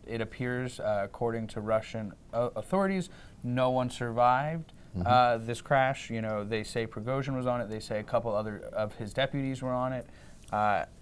it appears, according to Russian authorities, no one survived this crash. They say Prigozhin was on it. They say a couple other of his deputies were on it.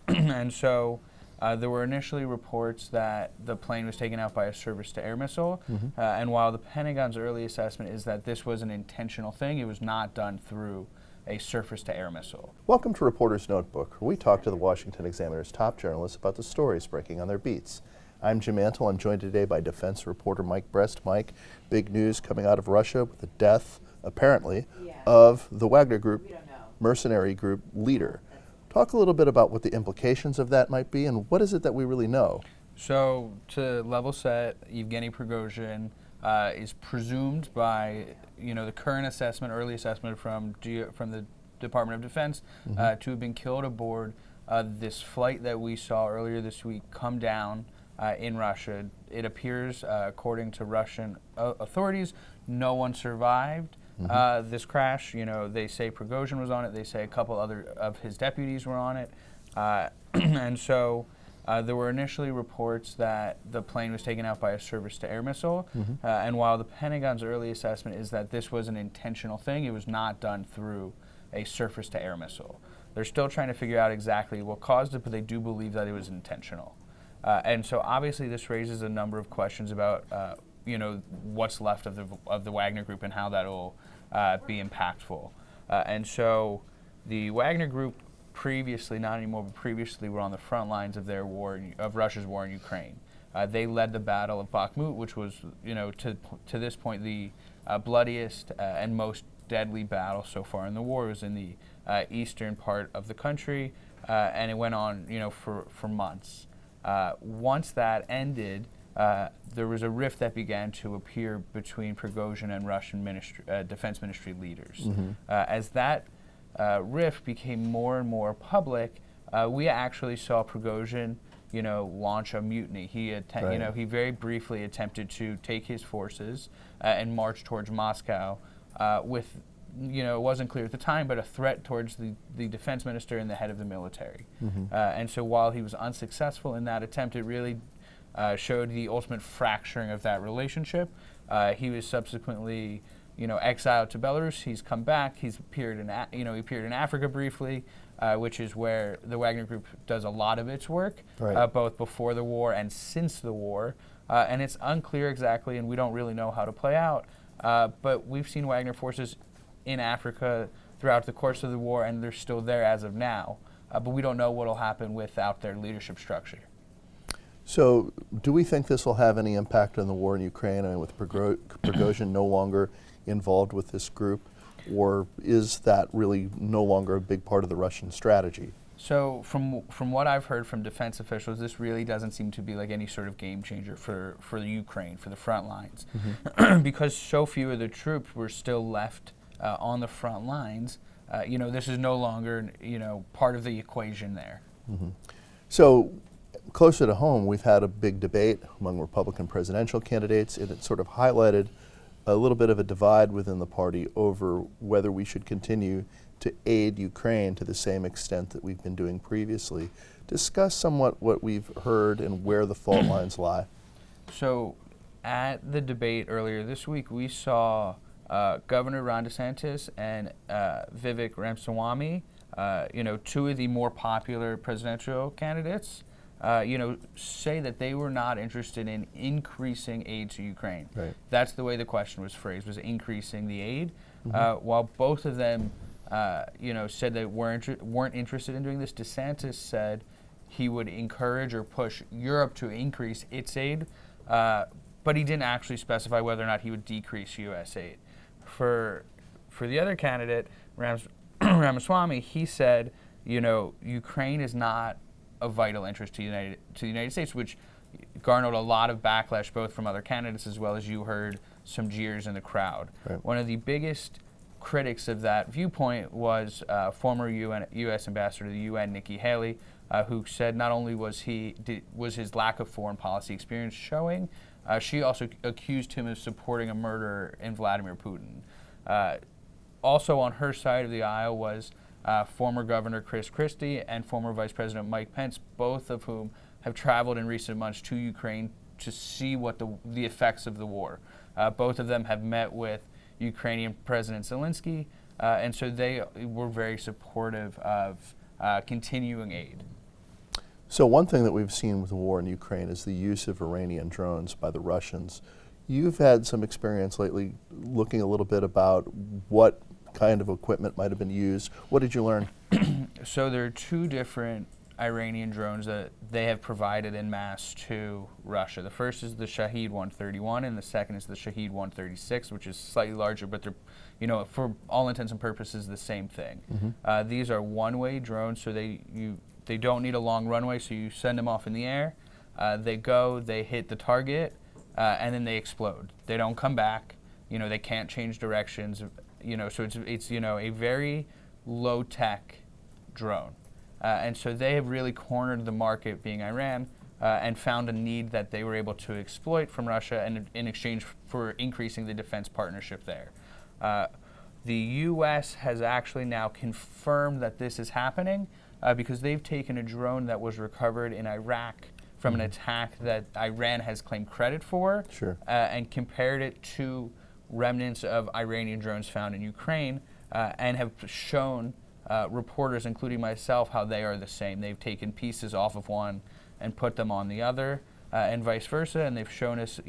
And so there were initially reports that the plane was taken out by a surface-to-air missile. And while the Pentagon's early assessment is that this was an intentional thing, it was not done through a surface-to-air missile. Welcome to Reporter's Notebook, where we talk to the Washington Examiner's top journalists about the stories breaking on their beats. I'm Jim Antle. I'm joined today by defense reporter Mike Brest. Mike, big news coming out of Russia with the death, apparently, of the Wagner Group, mercenary group leader. Talk a little bit about what the implications of that might be, and what is it that we really know? So, to level set, Yevgeny Prigozhin is presumed by, the current assessment, early assessment from the Department of Defense, to have been killed aboard this flight that we saw earlier this week come down in Russia. It appears, according to Russian authorities, no one survived this crash. They say Prigozhin was on it. They say a couple other of his deputies were on it. And so there were initially reports that the plane was taken out by a surface-to-air missile. And while the Pentagon's early assessment is that this was an intentional thing, it was not done through a surface-to-air missile. They're still trying to figure out exactly what caused it, but they do believe that it was intentional. And so obviously this raises a number of questions about what's left of the Wagner Group and how that will be impactful. And so the Wagner Group previously, not anymore, but previously were on the front lines of their war, of Russia's war in Ukraine. They led the Battle of Bakhmut, which was, to this point, the bloodiest and most deadly battle so far in the war. It was in the eastern part of the country, and it went on, for months. Once that ended, there was a rift that began to appear between Prigozhin and Russian defense ministry leaders. As that rift became more and more public, we actually saw Prigozhin, launch a mutiny. He he very briefly attempted to take his forces and march towards Moscow with, it wasn't clear at the time, but a threat towards the defense minister and the head of the military. And so while he was unsuccessful in that attempt, it really showed the ultimate fracturing of that relationship. He was subsequently, exiled to Belarus. He's come back. He's appeared in, he appeared in Africa briefly, which is where the Wagner Group does a lot of its work, both before the war and since the war. And it's unclear exactly, and we don't really know how to play out. But we've seen Wagner forces in Africa throughout the course of the war, and they're still there as of now. But we don't know what will happen without their leadership structure. So do we think this will have any impact on the war in Ukraine? I mean, with Prigozhin no longer involved with this group, or is that really no longer a big part of the Russian strategy? So from what I've heard from defense officials, this really doesn't seem to be like any sort of game changer for the Ukraine, for the front lines. Because so few of the troops were still left on the front lines, this is no longer, part of the equation there. So closer to home, we've had a big debate among Republican presidential candidates, and it sort of highlighted a little bit of a divide within the party over whether we should continue to aid Ukraine to the same extent that we've been doing previously. Discuss somewhat what we've heard and where the fault lines lie. So at the debate earlier this week, we saw Governor Ron DeSantis and Vivek Ramaswamy, two of the more popular presidential candidates, say that they were not interested in increasing aid to Ukraine. That's the way the question was phrased, was increasing the aid. While both of them, said they weren't interested in doing this, DeSantis said he would encourage or push Europe to increase its aid, but he didn't actually specify whether or not he would decrease U.S. aid. For the other candidate, Ramaswamy, he said, Ukraine is not of vital interest to the United States, which garnered a lot of backlash both from other candidates as well as you heard some jeers in the crowd. One of the biggest critics of that viewpoint was former U.S. Ambassador to the UN, Nikki Haley, who said not only was his lack of foreign policy experience showing, she also accused him of supporting a murderer in Vladimir Putin. Also on her side of the aisle was former Governor Chris Christie and former Vice President Mike Pence, both of whom have traveled in recent months to Ukraine to see what the effects of the war. Both of them have met with Ukrainian President Zelensky, and so they were very supportive of continuing aid. So one thing that we've seen with the war in Ukraine is the use of Iranian drones by the Russians. You've had some experience lately looking a little bit about what kind of equipment might have been used. What did you learn? So there are two different Iranian drones that they have provided en masse to Russia. The first is the Shahed 131, and the second is the Shahed 136, which is slightly larger, but they're, for all intents and purposes, the same thing. Mm-hmm. These are one-way drones, so they don't need a long runway, so you send them off in the air. They go, they hit the target, and then they explode. They don't come back. They can't change directions. So it's a very low-tech drone. And so they have really cornered the market, being Iran, and found a need that they were able to exploit from Russia and in exchange for increasing the defense partnership there. The U.S. has actually now confirmed that this is happening because they've taken a drone that was recovered in Iraq from an attack that Iran has claimed credit for, Sure. And compared it to remnants of Iranian drones found in Ukraine, and have shown reporters, including myself, how they are the same. They've taken pieces off of one and put them on the other, and vice versa, and they've shown us,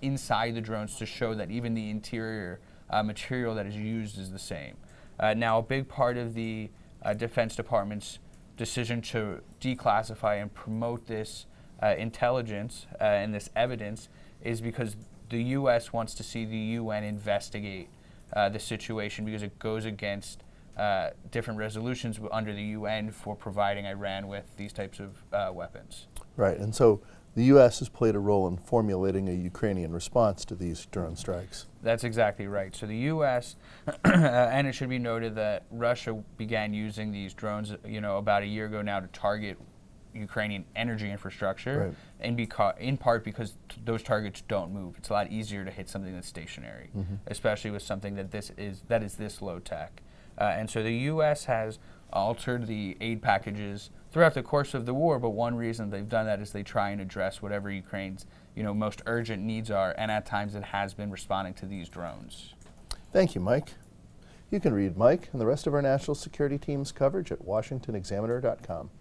inside the drones to show that even the interior material that is used is the same. Now, a big part of the Defense Department's decision to declassify and promote this intelligence and this evidence is because the U.S. wants to see the UN investigate the situation because it goes against different resolutions under the UN for providing Iran with these types of weapons. Right, and so the U.S. has played a role in formulating a Ukrainian response to these drone strikes. That's exactly right. So the U.S., and it should be noted that Russia began using these drones, about a year ago now to target Ukrainian energy infrastructure, right. In part because those targets don't move. It's a lot easier to hit something that's stationary, especially with something that is this low tech. And so the U.S. has altered the aid packages throughout the course of the war, but one reason they've done that is they try and address whatever Ukraine's most urgent needs are, and at times it has been responding to these drones. Thank you, Mike. You can read Mike and the rest of our national security team's coverage at washingtonexaminer.com.